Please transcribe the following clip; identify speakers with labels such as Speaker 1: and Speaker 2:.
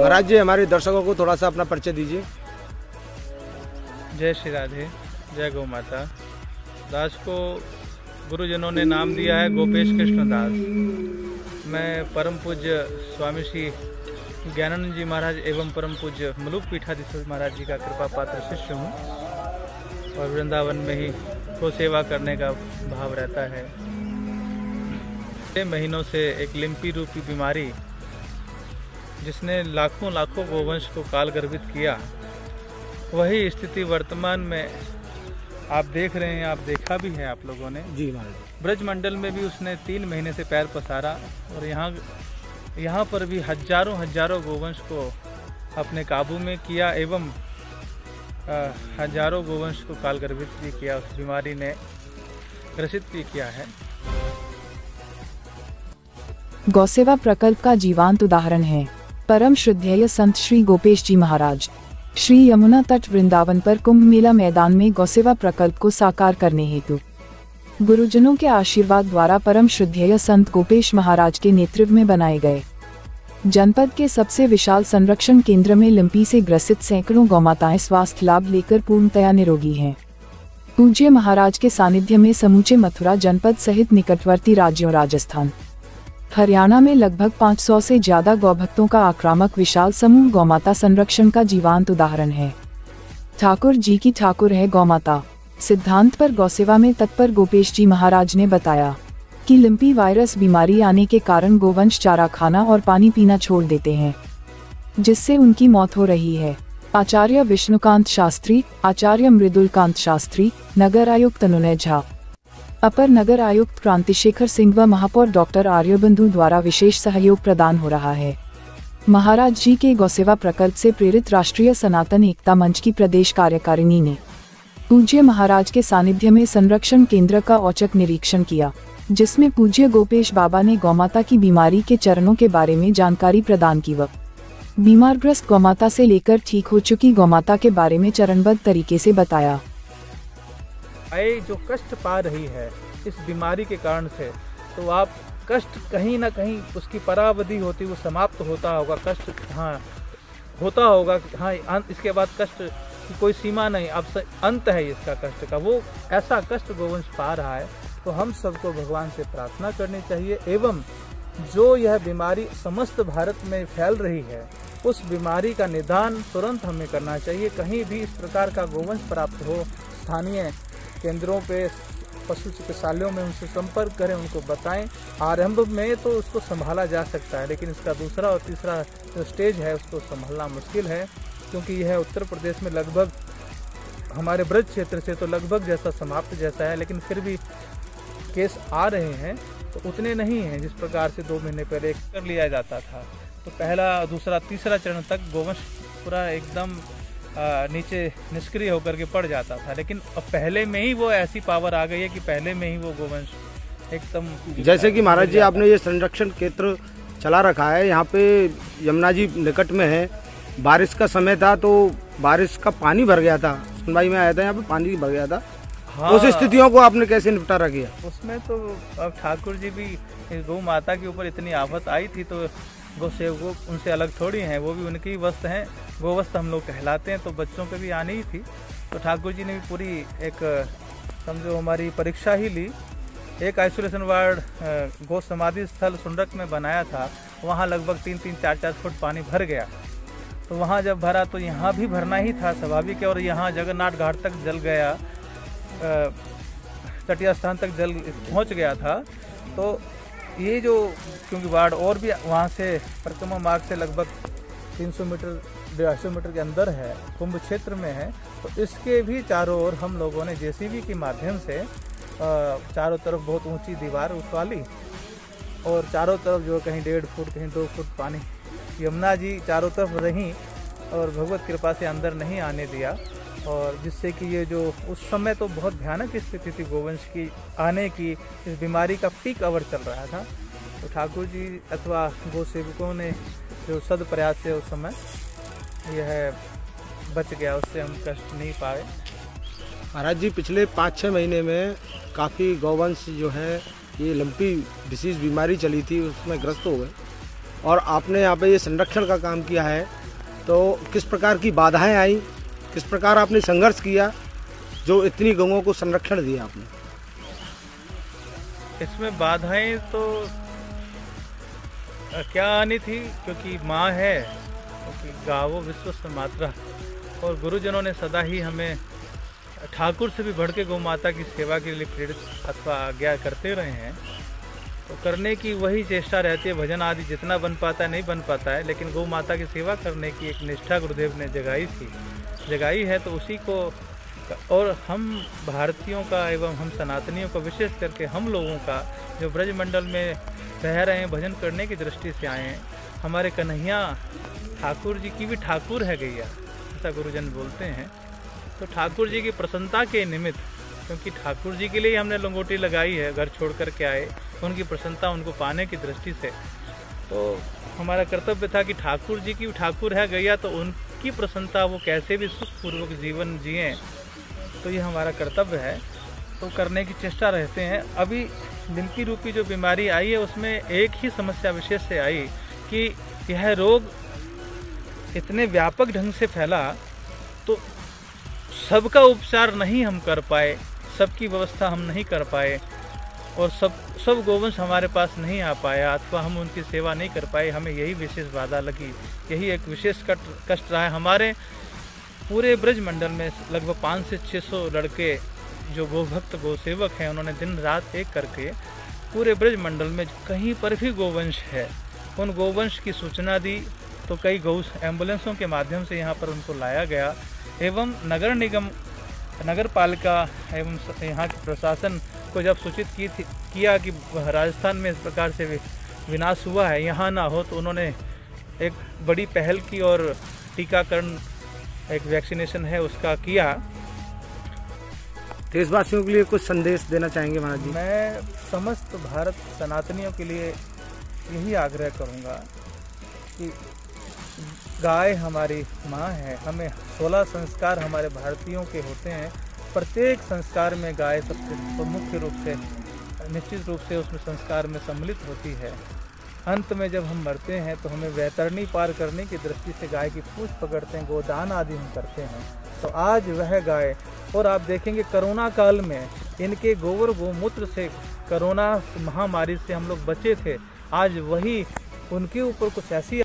Speaker 1: महाराज जी, हमारे दर्शकों को थोड़ा सा अपना परिचय दीजिए।
Speaker 2: जय श्री राधे, जय गौ माता। दास को गुरुजनों ने नाम दिया है गोपेश कृष्ण दास। मैं परम पूज्य स्वामी श्री ज्ञानानंद जी महाराज एवं परम पूज्य मलुक पीठाधीश्वर महाराज जी का कृपा पात्र शिष्य हूँ और वृंदावन में ही गो सेवा करने का भाव रहता है। 6 महीनों से एक लिम्पी रूपी बीमारी जिसने लाखों लाखों गोवंश को कालगर्भित किया, वही स्थिति वर्तमान में आप देख रहे हैं, आप देखा भी है आप लोगों ने
Speaker 1: जी महाराज।
Speaker 2: ब्रजमंडल में भी उसने 3 महीने से पैर पसारा और यहाँ पर भी हजारों गोवंश को अपने काबू में किया एवं हजारों गोवंश को कालगर्भित भी किया। उस बीमारी ने ग्रसित भी किया है।
Speaker 3: गौसेवा प्रकल्प का जीवांत उदाहरण है परम श्रद्धेय संत श्री गोपेश जी महाराज। श्री यमुना तट वृंदावन पर कुंभ मेला मैदान में गौसेवा प्रकल्प को साकार करने हेतु गुरुजनों के आशीर्वाद द्वारा परम श्रद्धेय संत गोपेश महाराज के नेतृत्व में बनाए गए जनपद के सबसे विशाल संरक्षण केंद्र में लिम्पी से ग्रसित सैकड़ों गौमाताएं स्वास्थ्य लाभ लेकर पूर्णतया निरोगी हैं। पूज्य महाराज के सानिध्य में समूचे मथुरा जनपद सहित निकटवर्ती राज्यों राजस्थान, हरियाणा में लगभग 500 से ज्यादा गौभक्तों का आक्रामक विशाल समूह गौमाता संरक्षण का जीवांत उदाहरण है। ठाकुर जी की ठाकुर है गौमाता सिद्धांत पर गौसेवा में तत्पर गोपेश जी महाराज ने बताया कि लिम्पी वायरस बीमारी आने के कारण गोवंश चारा खाना और पानी पीना छोड़ देते हैं, जिससे उनकी मौत हो रही है। आचार्य विष्णुकांत शास्त्री, आचार्य मृदुलकांत शास्त्री, नगर आयुक्त अनुनय झा, अपर नगर आयुक्त क्रांतिशेखर सिंह व महापौर डॉक्टर आर्यबंधु द्वारा विशेष सहयोग प्रदान हो रहा है। महाराज जी के गौसेवा प्रकल्प से प्रेरित राष्ट्रीय सनातन एकता मंच की प्रदेश कार्यकारिणी ने पूज्य महाराज के सानिध्य में संरक्षण केंद्र का औचक निरीक्षण किया, जिसमें पूज्य गोपेश बाबा ने गौमाता की बीमारी के चरणों के बारे में जानकारी प्रदान की व बीमारग्रस्त गौमाता से लेकर ठीक हो चुकी गौमाता के बारे में चरणबद्ध तरीके से बताया।
Speaker 2: जो कष्ट पा रही है इस बीमारी के कारण से, तो आप कष्ट कहीं ना कहीं उसकी परावधि होती, वो समाप्त होता होगा। कष्ट हाँ होता होगा, हाँ इसके बाद कष्ट की कोई सीमा नहीं, अब अंत है इसका कष्ट का। वो ऐसा कष्ट गोवंश पा रहा है, तो हम सबको भगवान से प्रार्थना करनी चाहिए एवं जो यह बीमारी समस्त भारत में फैल रही है, उस बीमारी का निदान तुरंत हमें करना चाहिए। कहीं भी इस प्रकार का गोवंश प्राप्त हो, स्थानीय केंद्रों पे, पशु चिकित्सालयों में उनसे संपर्क करें, उनको बताएं। आरंभ में तो उसको संभाला जा सकता है, लेकिन इसका दूसरा और तीसरा जो स्टेज है उसको संभालना मुश्किल है, क्योंकि यह उत्तर प्रदेश में लगभग हमारे ब्रज क्षेत्र से तो लगभग जैसा समाप्त जैसा है, लेकिन फिर भी केस आ रहे हैं तो उतने नहीं हैं जिस प्रकार से 2 महीने पहले कर लिया जाता था। तो पहला, दूसरा, तीसरा चरण तक गोवंश पूरा एकदम नीचे निष्क्रिय होकर के पड़ जाता था, लेकिन अब पहले में ही वो ऐसी पावर आ गई है कि पहले में ही वो गोवंश एकदम,
Speaker 1: जैसे कि महाराज जी आपने ये संरक्षण केंद्र चला रखा है, यहाँ पे यमुना जी निकट में है। बारिश का समय था तो बारिश का पानी भर गया था, सुनवाई में आया था, यहाँ पे पानी भर गया था। हाँ, उस स्थितियों को आपने कैसे निपटारा किया?
Speaker 2: उसमें तो अब ठाकुर जी भी गौ माता के ऊपर इतनी आफत आई थी, तो गौ सेवक उनसे अलग थोड़ी हैं, वो भी उनकी वस्त्र हैं, गोवस्त्र हम लोग कहलाते हैं, तो बच्चों पे भी आनी ही थी। तो ठाकुर जी ने भी पूरी एक समझो हमारी परीक्षा ही ली। एक आइसोलेशन वार्ड गौ समाधि स्थल सुंडक में बनाया था, वहाँ लगभग 3-4 फुट पानी भर गया। तो वहाँ जब भरा तो यहाँ भी भरना ही था, स्वाभाविक है। और यहाँ जगन्नाथ घाट तक जल गया, तटीय स्थान तक जल पहुँच गया था। तो ये जो क्योंकि वार्ड और भी वहाँ से परिक्रमा मार्ग से लगभग 300 मीटर 250 मीटर के अंदर है, कुंभ क्षेत्र में है, तो इसके भी चारों ओर हम लोगों ने जेसीबी के माध्यम से चारों तरफ बहुत ऊंची दीवार उठवा ली और चारों तरफ जो कहीं 1.5 फुट कहीं 2 फुट पानी, यमुना जी चारों तरफ रहीं और भगवत कृपा से अंदर नहीं आने दिया। और जिससे कि ये जो उस समय तो बहुत भयानक स्थिति थी गोवंश की आने की, इस बीमारी का पीक आवर चल रहा था। तो ठाकुर जी अथवा गौ सेवकों ने जो सद प्रयास से उस समय यह बच गया, उससे हम कष्ट नहीं पाए।
Speaker 1: महाराज जी पिछले 5-6 महीने में काफ़ी गौवंश जो है ये लंपी डिसीज़ बीमारी चली थी, उसमें ग्रस्त हो गए और आपने यहाँ पे ये संरक्षण का काम किया है। तो किस प्रकार की बाधाएं आई, किस प्रकार आपने संघर्ष किया जो इतनी गौओं को संरक्षण दिया आपने?
Speaker 2: इसमें बाधाएं तो क्या आनी थी, क्योंकि माँ है, क्योंकि गावो विश्वस्य मातरा, और गुरुजनों ने सदा ही हमें ठाकुर से भी बढ़ के गौ माता की सेवा के लिए प्रेरित अथवा आज्ञा करते रहे हैं। तो करने की वही चेष्टा रहती है। भजन आदि जितना बन पाता है नहीं बन पाता है, लेकिन गौ माता की सेवा करने की एक निष्ठा गुरुदेव ने जगाई है। तो उसी को, और हम भारतीयों का एवं हम सनातनियों का, विशेष करके हम लोगों का जो ब्रजमंडल में रह रहे हैं, भजन करने की दृष्टि से आए हैं, हमारे कन्हैया ठाकुर जी की भी ठाकुर है गैया, ऐसा गुरुजन बोलते हैं। तो ठाकुर जी की प्रसन्नता के निमित्त, क्योंकि ठाकुर जी के लिए हमने लंगोटी लगाई है, घर छोड़ कर के आए, उनकी प्रसन्नता उनको पाने की दृष्टि से, तो हमारा कर्तव्य था कि ठाकुर जी की ठाकुर है गैया, तो उनकी प्रसन्नता वो कैसे भी सुखपूर्वक जीवन जिएं, तो ये हमारा कर्तव्य है। तो करने की चेष्टा रहते हैं। अभी लिम्पी रूपी जो बीमारी आई है, उसमें एक ही समस्या विशेष से आई कि यह रोग इतने व्यापक ढंग से फैला, तो सबका उपचार नहीं हम कर पाए, सबकी व्यवस्था हम नहीं कर पाए, और सब गोवंश हमारे पास नहीं आ पाया, अथवा हम उनकी सेवा नहीं कर पाए। हमें यही विशेष बाधा लगी, यही एक विशेष कष्ट रहा है। हमारे पूरे ब्रजमंडल में लगभग 500 से 600 लड़के जो गोभक्त गोसेवक हैं, उन्होंने दिन रात एक करके पूरे ब्रजमंडल में कहीं पर भी गोवंश है, उन गोवंश की सूचना दी। तो कई गौ एम्बुलेंसों के माध्यम से यहाँ पर उनको लाया गया, एवं नगर निगम, नगर पालिका एवं यहाँ के प्रशासन को जब सूचित किया कि राजस्थान में इस प्रकार से विनाश हुआ है, यहाँ ना हो, तो उन्होंने एक बड़ी पहल की और टीकाकरण, एक वैक्सीनेशन है उसका किया।
Speaker 1: देशवासियों के लिए कुछ संदेश देना चाहेंगे महाराज जी?
Speaker 2: मैं समस्त भारत सनातनियों के लिए यही आग्रह करूँगा कि गाय हमारी माँ है। हमें 16 संस्कार हमारे भारतीयों के होते हैं, प्रत्येक संस्कार में गाय सबसे मुख्य रूप से, निश्चित रूप से उसमें संस्कार में सम्मिलित होती है। अंत में जब हम मरते हैं तो हमें वैतरणी पार करने की दृष्टि से गाय की पूंछ पकड़ते हैं, गोदान आदि हम करते हैं। तो आज वह गाय, और आप देखेंगे कोरोना काल में इनके गोबर गोमूत्र से कोरोना महामारी से हम लोग बचे थे, आज वही उनके ऊपर कुछ ऐसी